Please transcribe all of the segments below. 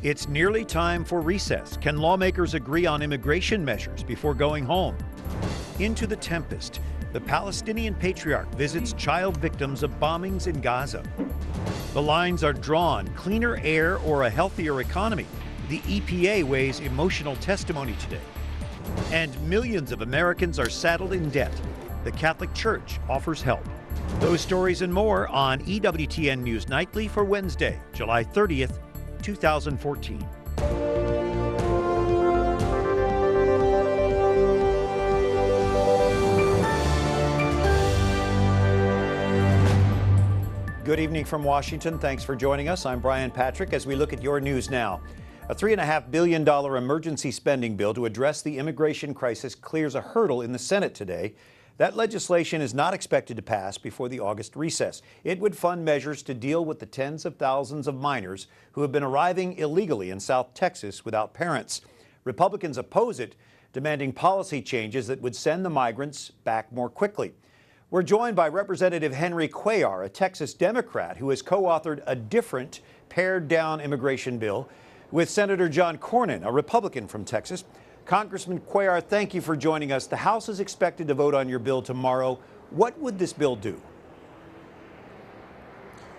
It's nearly time for recess. Can lawmakers agree on immigration measures before going home? Into the tempest. The Palestinian patriarch visits child victims of bombings in Gaza. The lines are drawn: cleaner air or a healthier economy. The EPA weighs emotional testimony today. And millions of Americans are saddled in debt. The Catholic Church offers help. Those stories and more on EWTN News Nightly for Wednesday, July 30th, 2014. Good evening from Washington. Thanks for joining us. I'm Brian Patrick as we look at your news now. A $3.5 billion emergency spending bill to address the immigration crisis clears a hurdle in the Senate today. That legislation is not expected to pass before the August recess. It would fund measures to deal with the tens of thousands of minors who have been arriving illegally in South Texas without parents. Republicans oppose it, demanding policy changes that would send the migrants back more quickly. We're joined by Representative Henry Cuellar, a Texas Democrat who has co-authored a different pared-down immigration bill with Senator John Cornyn, a Republican from Texas. Congressman Cuellar, thank you for joining us. The House is expected to vote on your bill tomorrow. What would this bill do?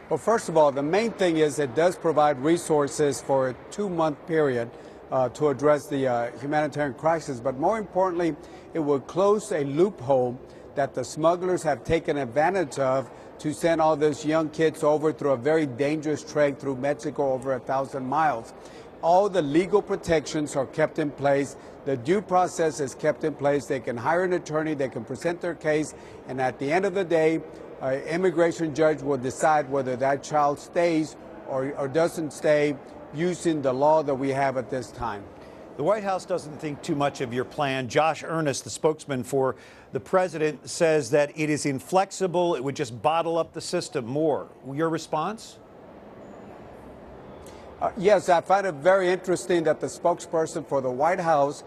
Well, first of all, the main thing is it does provide resources for a 2-month period to address the humanitarian crisis. But more importantly, it will close a loophole that the smugglers have taken advantage of to send all those young kids over through a very dangerous trek through Mexico over 1,000 miles. All the legal protections are kept in place. The due process is kept in place. They can hire an attorney, they can present their case, and at the end of the day, an immigration judge will decide whether that child stays or doesn't stay using the law that we have at this time. The White House doesn't think too much of your plan. Josh Earnest, the spokesman for the president, says that it is inflexible. It would just bottle up the system more. Your response? Yes, I find it very interesting that the spokesperson for the White House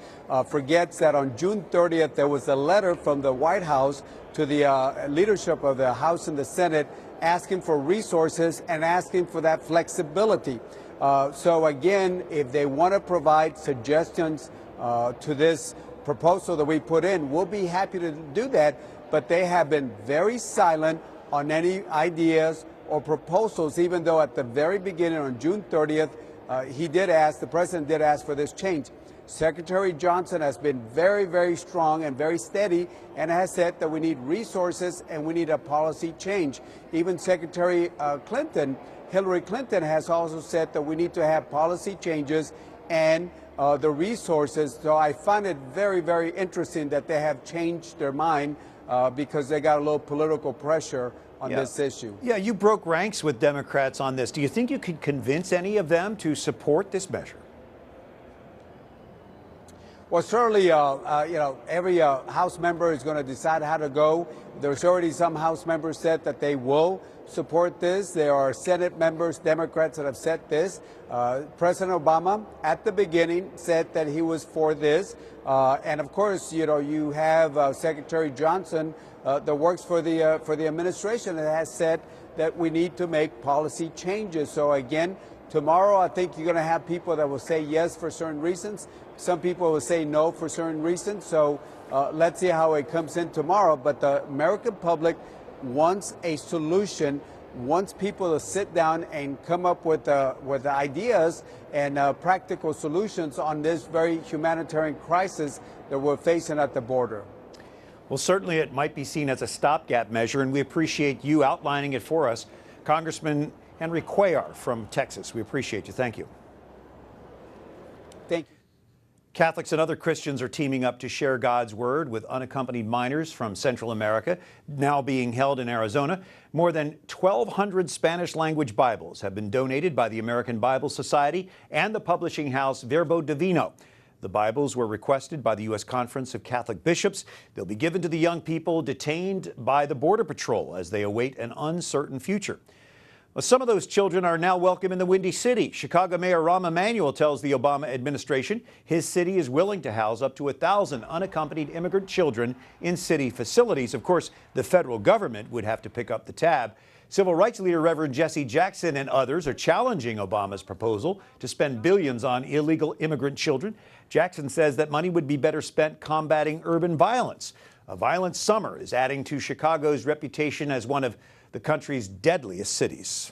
forgets that on June 30th, there was a letter from the White House to the leadership of the House and the Senate asking for resources and asking for that flexibility. So again, if they want to provide suggestions to this proposal that we put in, we'll be happy to do that. But they have been very silent on any ideas or proposals, even though at the very beginning on June 30th, the president did ask for this change. Secretary Johnson has been very, very strong and very steady and has said that we need resources and we need a policy change. Even Secretary Hillary Clinton has also said that we need to have policy changes and the resources. So I find it very, very interesting that they have changed their mind because they got a little political pressure on this issue. Yeah, you broke ranks with Democrats on this. Do you think you could convince any of them to support this measure? Well, certainly, every House member is going to decide how to go. There's already some House members said that they will support this. There are Senate members, Democrats, that have said this. President Obama, at the beginning, said that he was for this. And of course, you have Secretary Johnson that works for the administration and has said that we need to make policy changes. So again, tomorrow, I think you're going to have people that will say yes for certain reasons. Some people will say no for certain reasons. So let's see how it comes in tomorrow. But the American public wants a solution, wants people to sit down and come up with ideas and practical solutions on this very humanitarian crisis that we're facing at the border. Well, certainly it might be seen as a stopgap measure, and we appreciate you outlining it for us. Congressman Henry Cuellar from Texas, we appreciate you. Thank you. Thank you. Catholics and other Christians are teaming up to share God's word with unaccompanied minors from Central America, now being held in Arizona. More than 1,200 Spanish-language Bibles have been donated by the American Bible Society and the publishing house Verbo Divino. The Bibles were requested by the U.S. Conference of Catholic Bishops. They'll be given to the young people detained by the Border Patrol as they await an uncertain future. Well, some of those children are now welcome in the Windy City. Chicago Mayor Rahm Emanuel tells the Obama administration his city is willing to house up to 1,000 unaccompanied immigrant children in city facilities. Of course, the federal government would have to pick up the tab. Civil rights leader Reverend Jesse Jackson and others are challenging Obama's proposal to spend billions on illegal immigrant children. Jackson says that money would be better spent combating urban violence. A violent summer is adding to Chicago's reputation as one of the country's deadliest cities.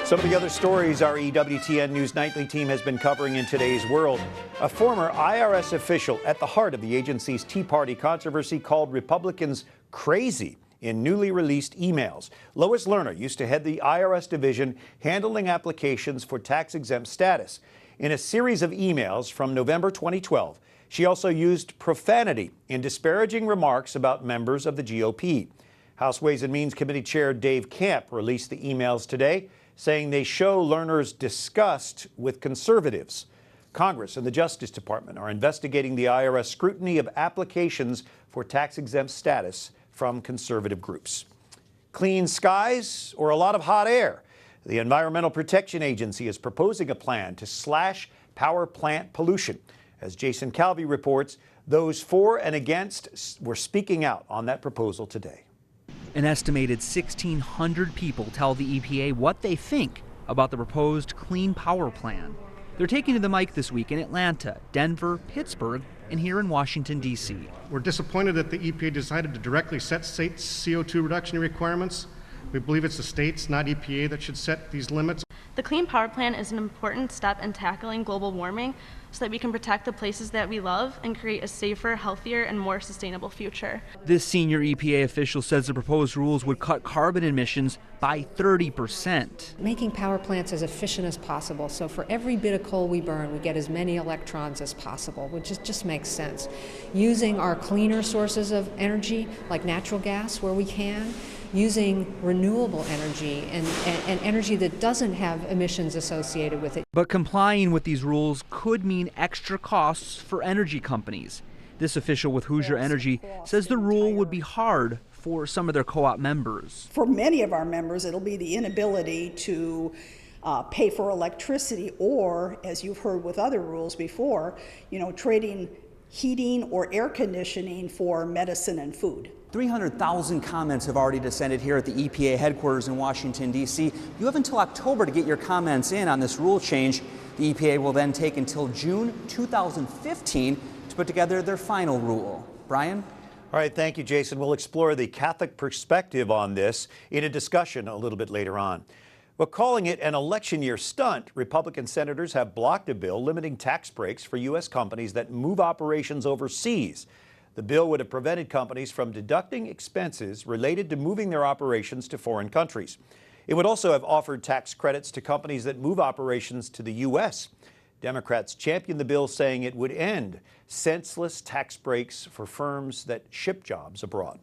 Some of the other stories our EWTN News Nightly team has been covering in today's world. A former IRS official at the heart of the agency's Tea Party controversy called Republicans crazy in newly released emails. Lois Lerner used to head the IRS division handling applications for tax-exempt status. In a series of emails from November 2012, she also used profanity in disparaging remarks about members of the GOP. House Ways and Means Committee Chair Dave Camp released the emails today, saying they show Lerner's disgust with conservatives. Congress and the Justice Department are investigating the IRS scrutiny of applications for tax-exempt status from conservative groups. Clean skies or a lot of hot air? The Environmental Protection Agency is proposing a plan to slash power plant pollution. As Jason Calvi reports, those for and against were speaking out on that proposal today. An estimated 1,600 people tell the EPA what they think about the proposed Clean Power Plan. They're taking to the mic this week in Atlanta, Denver, Pittsburgh, and here in Washington, D.C. We're disappointed that the EPA decided to directly set state CO2 reduction requirements. We believe it's the states, not EPA, that should set these limits. The Clean Power Plan is an important step in tackling global warming so that we can protect the places that we love and create a safer, healthier, and more sustainable future. This senior EPA official says the proposed rules would cut carbon emissions by 30%. Making power plants as efficient as possible, so for every bit of coal we burn, we get as many electrons as possible, which just makes sense. Using our cleaner sources of energy, like natural gas where we can, using renewable energy and energy that doesn't have emissions associated with it. But complying with these rules could mean extra costs for energy companies. This official with Hoosier Energy says the rule would be hard for some of their co-op members. For many of our members, it'll be the inability to pay for electricity or, as you've heard with other rules before, trading heating or air conditioning for medicine and food. 300,000 comments have already descended here at the EPA headquarters in Washington, D.C. You have until October to get your comments in on this rule change. The EPA will then take until June 2015 to put together their final rule. Brian? All right, thank you, Jason. We'll explore the Catholic perspective on this in a discussion a little bit later on. But calling it an election year stunt, Republican senators have blocked a bill limiting tax breaks for U.S. companies that move operations overseas. The bill would have prevented companies from deducting expenses related to moving their operations to foreign countries. It would also have offered tax credits to companies that move operations to the U.S. Democrats championed the bill, saying it would end senseless tax breaks for firms that ship jobs abroad.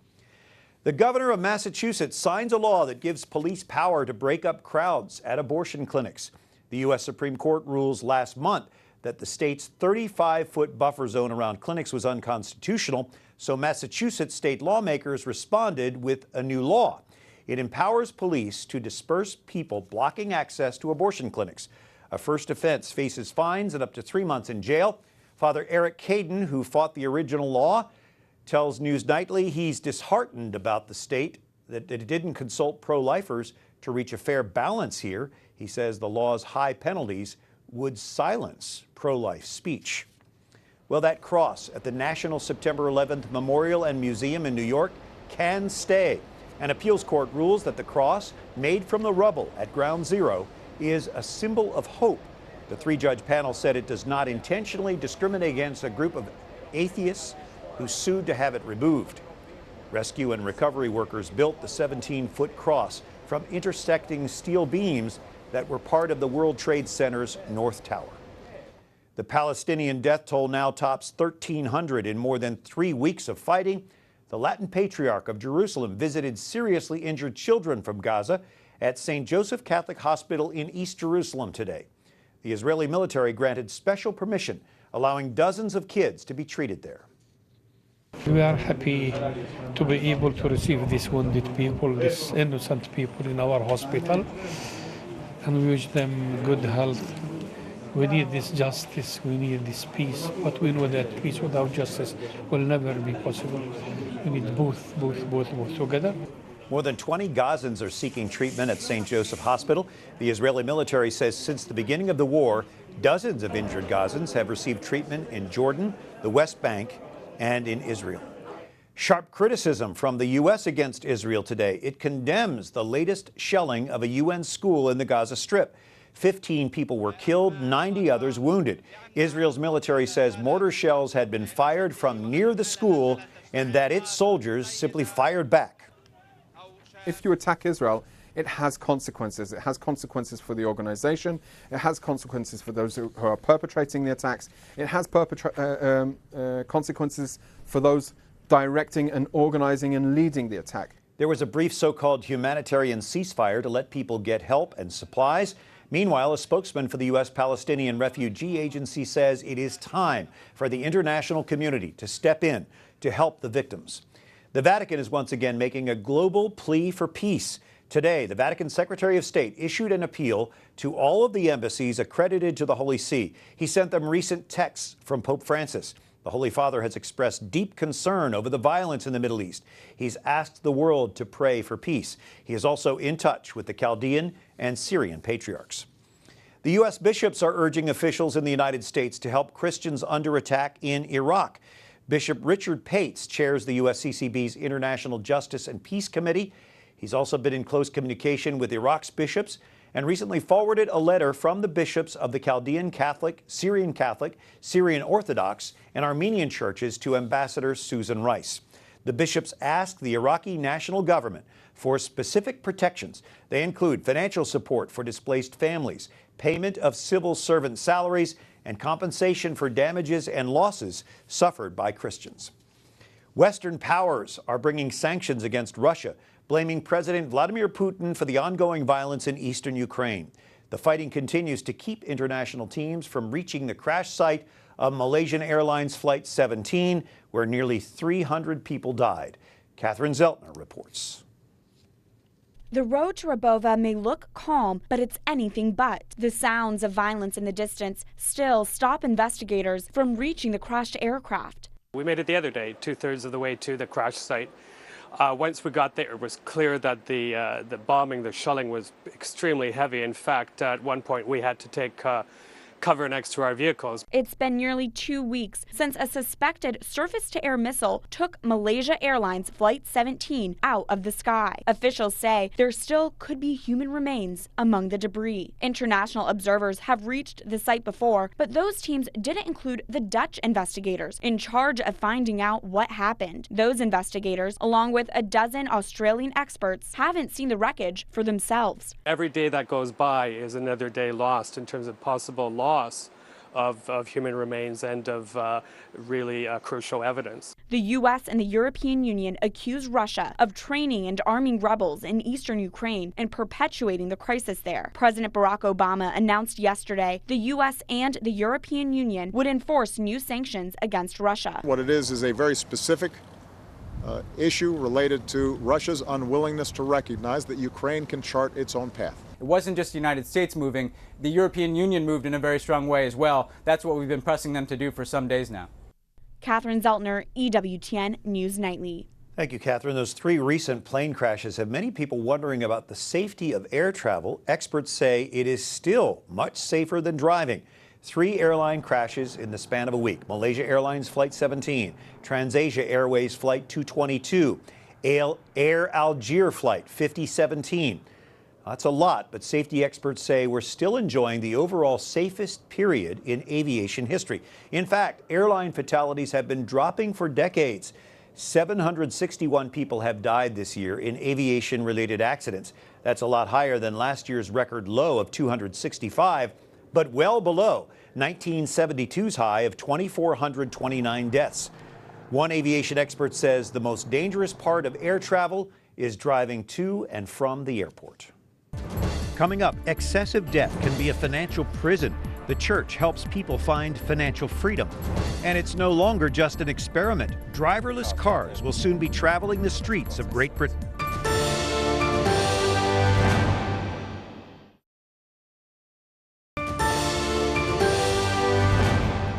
The governor of Massachusetts signs a law that gives police power to break up crowds at abortion clinics. The U.S. Supreme Court rules last month that the state's 35-foot buffer zone around clinics was unconstitutional, so Massachusetts state lawmakers responded with a new law. It empowers police to disperse people blocking access to abortion clinics. A first offense faces fines and up to 3 months in jail. Father Eric Caden, who fought the original law, tells News Nightly he's disheartened about the state that it didn't consult pro-lifers to reach a fair balance here. He says the law's high penalties would silence pro-life speech. Well, that cross at the National September 11th Memorial and Museum in New York can stay. An appeals court rules that the cross, made from the rubble at Ground Zero, is a symbol of hope. The three-judge panel said it does not intentionally discriminate against a group of atheists who sued to have it removed. Rescue and recovery workers built the 17-foot cross from intersecting steel beams that were part of the World Trade Center's North Tower. The Palestinian death toll now tops 1,300 in more than 3 weeks of fighting. The Latin Patriarch of Jerusalem visited seriously injured children from Gaza at St. Joseph Catholic Hospital in East Jerusalem today. The Israeli military granted special permission, allowing dozens of kids to be treated there. We are happy to be able to receive these wounded people, these innocent people in our hospital, and we wish them good health. We need this justice, we need this peace, but we know that peace without justice will never be possible. We need both together. More than 20 Gazans are seeking treatment at St. Joseph Hospital. The Israeli military says since the beginning of the war, dozens of injured Gazans have received treatment in Jordan, the West Bank, and in Israel. Sharp criticism from the U.S. against Israel today. It condemns the latest shelling of a UN school in the Gaza Strip. 15 people were killed, 90 others wounded. Israel's military says mortar shells had been fired from near the school and that its soldiers simply fired back. If you attack Israel, it has consequences. It has consequences for the organization. It has consequences for those who are perpetrating the attacks. It has consequences for those directing and organizing and leading the attack. There was a brief so-called humanitarian ceasefire to let people get help and supplies. Meanwhile, a spokesman for the U.S. Palestinian Refugee Agency says it is time for the international community to step in to help the victims. The Vatican is once again making a global plea for peace. Today, the Vatican Secretary of State issued an appeal to all of the embassies accredited to the Holy See. He sent them recent texts from Pope Francis. The Holy Father has expressed deep concern over the violence in the Middle East. He's asked the world to pray for peace. He is also in touch with the Chaldean and Syrian patriarchs. The U.S. bishops are urging officials in the United States to help Christians under attack in Iraq. Bishop Richard Pates chairs the USCCB's International Justice and Peace Committee. He's also been in close communication with Iraq's bishops and recently forwarded a letter from the bishops of the Chaldean Catholic, Syrian Orthodox, and Armenian churches to Ambassador Susan Rice. The bishops asked the Iraqi national government for specific protections. They include financial support for displaced families, payment of civil servant salaries, and compensation for damages and losses suffered by Christians. Western powers are bringing sanctions against Russia, blaming President Vladimir Putin for the ongoing violence in eastern Ukraine. The fighting continues to keep international teams from reaching the crash site of Malaysian Airlines Flight 17, where nearly 300 people died. Catherine Zeltner reports. The road to Rabova may look calm, but it's anything but. The sounds of violence in the distance still stop investigators from reaching the crashed aircraft. We made it the other day, 2/3 of the way to the crash site. Once we got there, it was clear that the bombing, the shelling was extremely heavy. In fact, at one point we had to take cover next to our vehicles. It's been nearly 2 weeks since a suspected surface-to-air missile took Malaysia Airlines Flight 17 out of the sky. Officials say there still could be human remains among the debris. International observers have reached the site before, but those teams didn't include the Dutch investigators in charge of finding out what happened. Those investigators, along with a dozen Australian experts, haven't seen the wreckage for themselves. Every day that goes by is another day lost in terms of possible loss of human remains and of really crucial evidence. The U.S. and the European Union accuse Russia of training and arming rebels in eastern Ukraine and perpetuating the crisis there. President Barack Obama announced yesterday the U.S. and the European Union would enforce new sanctions against Russia. What it is a very specific issue related to Russia's unwillingness to recognize that Ukraine can chart its own path. It wasn't just the United States moving. The European Union moved in a very strong way as well. That's what we've been pressing them to do for some days now. Catherine Zeltner, EWTN News Nightly. Thank you, Catherine. Those 3 recent plane crashes have many people wondering about the safety of air travel. Experts say it is still much safer than driving. 3 airline crashes in the span of a week. Malaysia Airlines Flight 17, TransAsia Airways Flight 222, Air Algiers Flight 5017. That's a lot, but safety experts say we're still enjoying the overall safest period in aviation history. In fact, airline fatalities have been dropping for decades. 761 people have died this year in aviation-related accidents. That's a lot higher than last year's record low of 265, but well below 1972's high of 2,429 deaths. One aviation expert says the most dangerous part of air travel is driving to and from the airport. Coming up, excessive debt can be a financial prison. The church helps people find financial freedom. And it's no longer just an experiment. Driverless cars will soon be traveling the streets of Great Britain.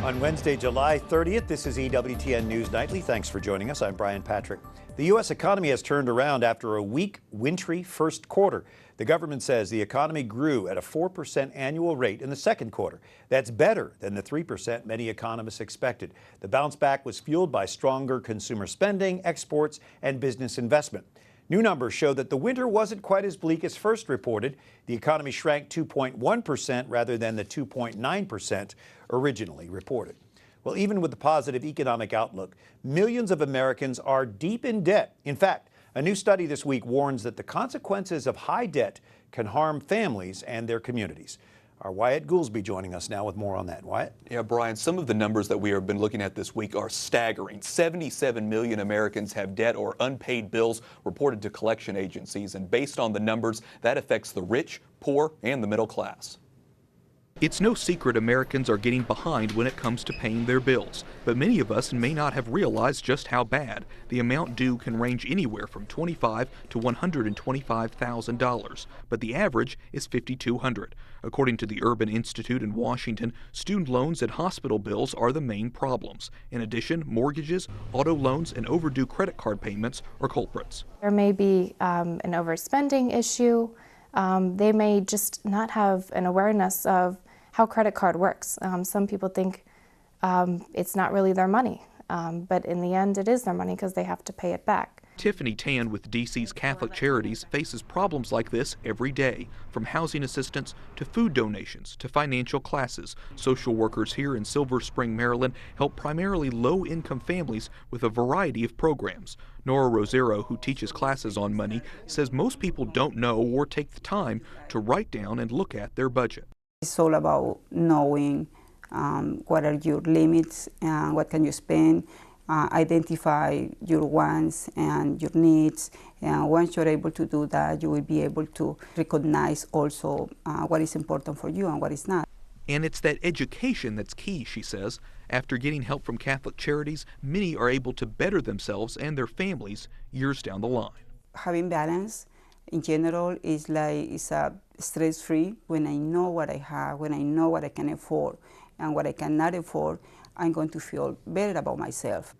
On Wednesday, July 30th. This is EWTN News Nightly. Thanks for joining us. I'm Brian Patrick. The U.S. economy has turned around after a weak, wintry first quarter. The government says the economy grew at a 4% annual rate in the second quarter. That's better than the 3% many economists expected. The bounce back was fueled by stronger consumer spending, exports, and business investment. New numbers show that the winter wasn't quite as bleak as first reported. The economy shrank 2.1% rather than the 2.9% originally reported. Well, even with the positive economic outlook, millions of Americans are deep in debt. In fact, a new study this week warns that the consequences of high debt can harm families and their communities. Our Wyatt Goolsby joining us now with more on that. Wyatt? Yeah, Brian, some of the numbers that we have been looking at this week are staggering. 77 million Americans have debt or unpaid bills reported to collection agencies. And based on the numbers, that affects the rich, poor, and the middle class. It's no secret Americans are getting behind when it comes to paying their bills, but many of us may not have realized just how bad. The amount due can range anywhere from $25,000 to $125,000, but the average is $5,200. According to the Urban Institute in Washington, student loans and hospital bills are the main problems. In addition, mortgages, auto loans, and overdue credit card payments are culprits. There may be an overspending issue. They may just not have an awareness of how credit card works. Some people think it's not really their money, but in the end it is their money because they have to pay it back. Tiffany Tan with DC's Catholic Charities faces problems like this every day, from housing assistance to food donations to financial classes. Social workers here in Silver Spring, Maryland help primarily low-income families with a variety of programs. Nora Rosero, who teaches classes on money, says most people don't know or take the time to write down and look at their budget. It's all about knowing what are your limits and what can you spend. Identify your wants and your needs, and once you're able to do that, you will be able to recognize also what is important for you and what is not. And it's that education that's key, she says. After getting help from Catholic Charities, many are able to better themselves and their families years down the line. Having balance in general is stress-free. When I know what I have, when I know what I can afford and what I cannot afford, I'm going to feel better about myself.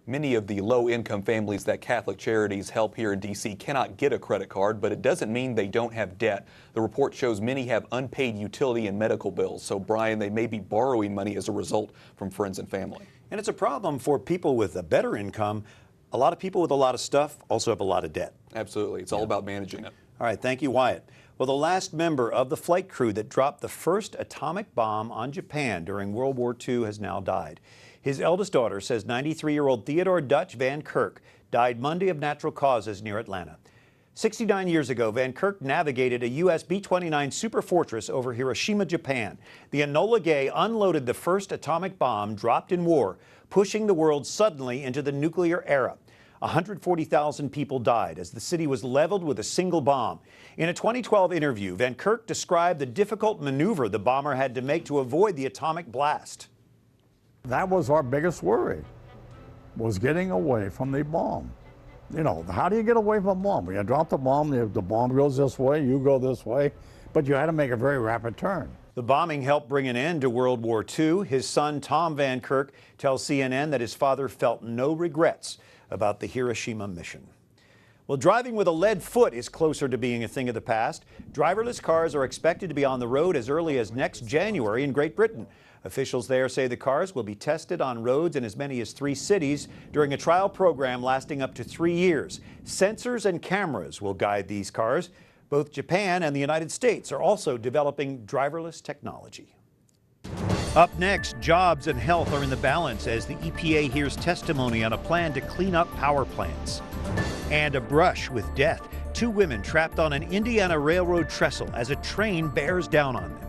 Many of the low-income families that Catholic Charities help here in D.C. cannot get a credit card, but it doesn't mean they don't have debt. The report shows many have unpaid utility and medical bills. So, Brian, they may be borrowing money as a result from friends and family. And it's a problem for people with a better income. A lot of people with a lot of stuff also have a lot of debt. Absolutely. It's all about managing it. All right. Thank you, Wyatt. Well, the last member of the flight crew that dropped the first atomic bomb on Japan during World War II has now died. His eldest daughter says 93-year-old Theodore Van Kirk died Monday of natural causes near Atlanta. 69 years ago, Van Kirk navigated a U.S. B-29 Superfortress over Hiroshima, Japan. The Enola Gay unloaded the first atomic bomb dropped in war, pushing the world suddenly into the nuclear era. 140,000 people died as the city was leveled with a single bomb. In a 2012 interview, Van Kirk described the difficult maneuver the bomber had to make to avoid the atomic blast. That was our biggest worry, was getting away from the bomb. You know, how do you get away from a bomb? When you drop the bomb goes this way, you go this way, but you had to make a very rapid turn. The bombing helped bring an end to World War II. His son, Tom Van Kirk, tells CNN that his father felt no regrets about the Hiroshima mission. Well, driving with a lead foot is closer to being a thing of the past. Driverless cars are expected to be on the road as early as next January in Great Britain. Officials there say the cars will be tested on roads in as many as 3 cities during a trial program lasting up to 3 years. Sensors and cameras will guide these cars. Both Japan and the United States are also developing driverless technology. Up next, jobs and health are in the balance as the EPA hears testimony on a plan to clean up power plants. And a brush with death. 2 women trapped on an Indiana Railroad trestle as a train bears down on them.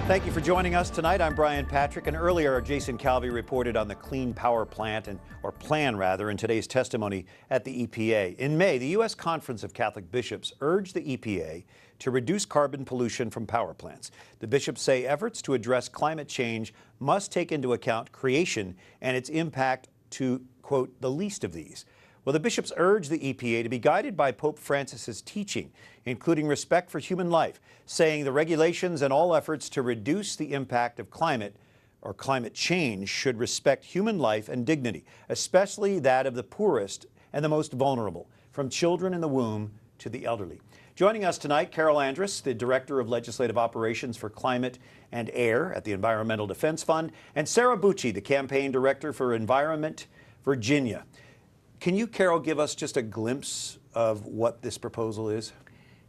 Thank you for joining us tonight. I'm Brian Patrick, and earlier Jason Calvi reported on the Clean Power Plan in today's testimony at the EPA. In May, the U.S. Conference of Catholic Bishops urged the EPA to reduce carbon pollution from power plants. The bishops say efforts to address climate change must take into account creation and its impact to, quote, the least of these. Well, the bishops urge the EPA to be guided by Pope Francis's teaching, including respect for human life, saying the regulations and all efforts to reduce the impact of climate change should respect human life and dignity, especially that of the poorest and the most vulnerable, from children in the womb to the elderly. Joining us tonight, Carol Andress, the Director of Legislative Operations for Climate and Air at the Environmental Defense Fund, and Sarah Bucci, the Campaign Director for Environment Virginia. Can you, Carol, give us just a glimpse of what this proposal is?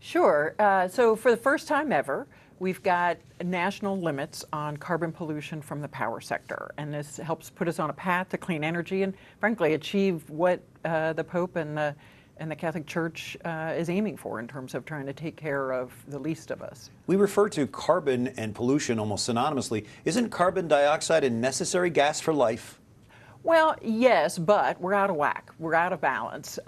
Sure. So for the first time ever, we've got national limits on carbon pollution from the power sector, and this helps put us on a path to clean energy and, frankly, achieve what the Pope and the Catholic Church is aiming for in terms of trying to take care of the least of us. We refer to carbon and pollution almost synonymously. Isn't carbon dioxide a necessary gas for life? Well, yes, but we're out of whack. We're out of balance.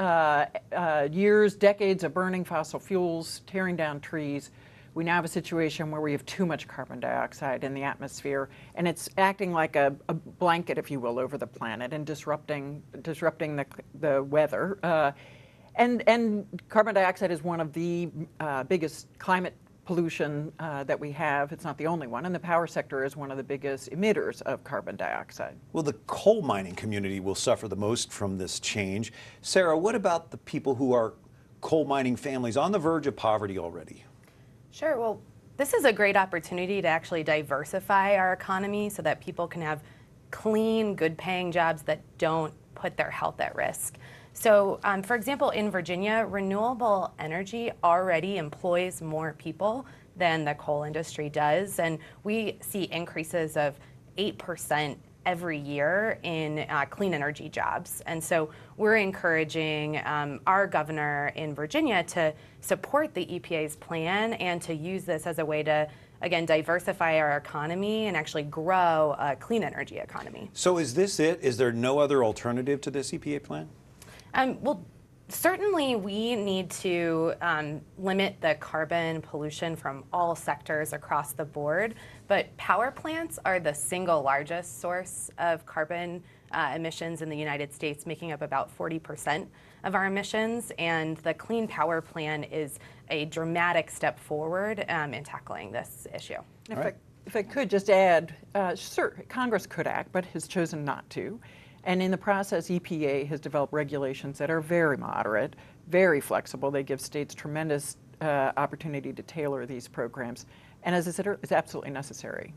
Years, decades of burning fossil fuels, tearing down trees. We now have a situation where we have too much carbon dioxide in the atmosphere, and it's acting like a blanket, if you will, over the planet and disrupting the weather. And carbon dioxide is one of the biggest climate pollution that we have. It's not the only one, and the power sector is one of the biggest emitters of carbon dioxide. Well, the coal mining community will suffer the most from this change. Sarah, what about the people who are coal mining families on the verge of poverty already? Sure. Well, this is a great opportunity to actually diversify our economy so that people can have clean, good-paying jobs that don't put their health at risk. So, for example, in Virginia, renewable energy already employs more people than the coal industry does, and we see increases of 8% every year in clean energy jobs. And so we're encouraging our governor in Virginia to support the EPA's plan and to use this as a way to, again, diversify our economy and actually grow a clean energy economy. So is this it? Is there no other alternative to this EPA plan? Well, certainly we need to limit the carbon pollution from all sectors across the board, but power plants are the single largest source of carbon emissions in the United States, making up about 40% of our emissions, and the Clean Power Plan is a dramatic step forward in tackling this issue. If I could just add, sure, Congress could act, but has chosen not to. And in the process, EPA has developed regulations that are very moderate, very flexible. They give states tremendous opportunity to tailor these programs. And as I said, it's absolutely necessary.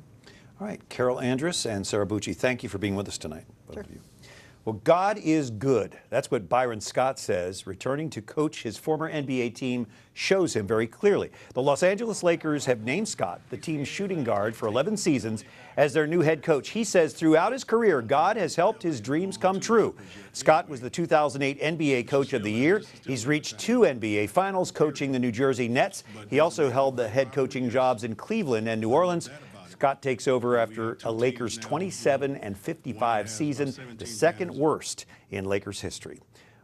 All right, Carol Andress and Sarah Bucci, thank you for being with us tonight, both of you. Well, God is good. That's what Byron Scott says. Returning to coach his former NBA team shows him very clearly. The Los Angeles Lakers have named Scott, the team's shooting guard for 11 seasons, as their new head coach. He says throughout his career, God has helped his dreams come true. Scott was the 2008 NBA Coach of the Year. He's reached 2 NBA Finals coaching the New Jersey Nets. He also held the head coaching jobs in Cleveland and New Orleans. Scott takes over after a Lakers 27-55 season, the second worst in Lakers history.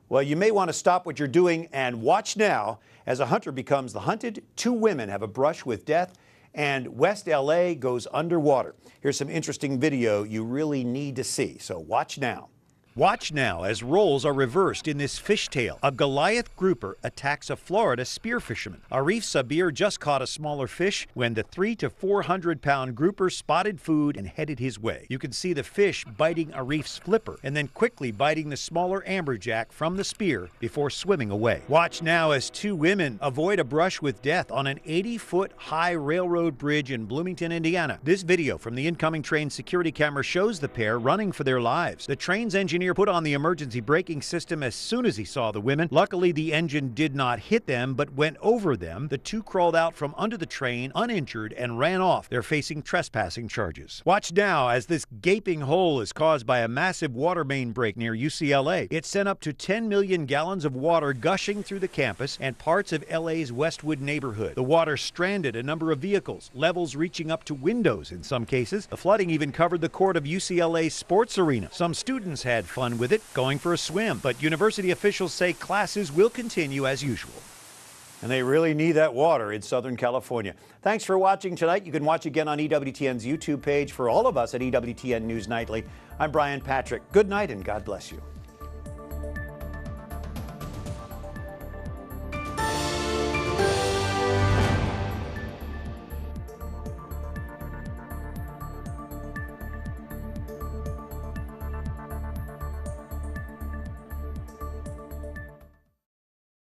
Well, you may want to stop what you're doing and watch now as a hunter becomes the hunted. 2 women have a brush with death, and West LA goes underwater. Here's some interesting video you really need to see, so watch now. Watch now as roles are reversed in this fishtail. A Goliath grouper attacks a Florida spear fisherman. Arif Sabir just caught a smaller fish when the 300 to 400 pound grouper spotted food and headed his way. You can see the fish biting Arif's flipper and then quickly biting the smaller amberjack from the spear before swimming away. Watch now as 2 women avoid a brush with death on an 80-foot high railroad bridge in Bloomington, Indiana. This video from the incoming train security camera shows the pair running for their lives. The train's engineer put on the emergency braking system as soon as he saw the women. Luckily, the engine did not hit them, but went over them. The 2 crawled out from under the train uninjured and ran off. They're facing trespassing charges. Watch now as this gaping hole is caused by a massive water main break near UCLA. It sent up to 10 million gallons of water gushing through the campus and parts of LA's Westwood neighborhood. The water stranded a number of vehicles, levels reaching up to windows in some cases. The flooding even covered the court of UCLA's sports arena. Some students had fun with it, going for a swim, but university officials say classes will continue as usual. And they really need that water in Southern California. Thanks for watching tonight. You can watch again on EWTN's YouTube page. For all of us at EWTN News Nightly, I'm Brian Patrick. Good night and God bless you.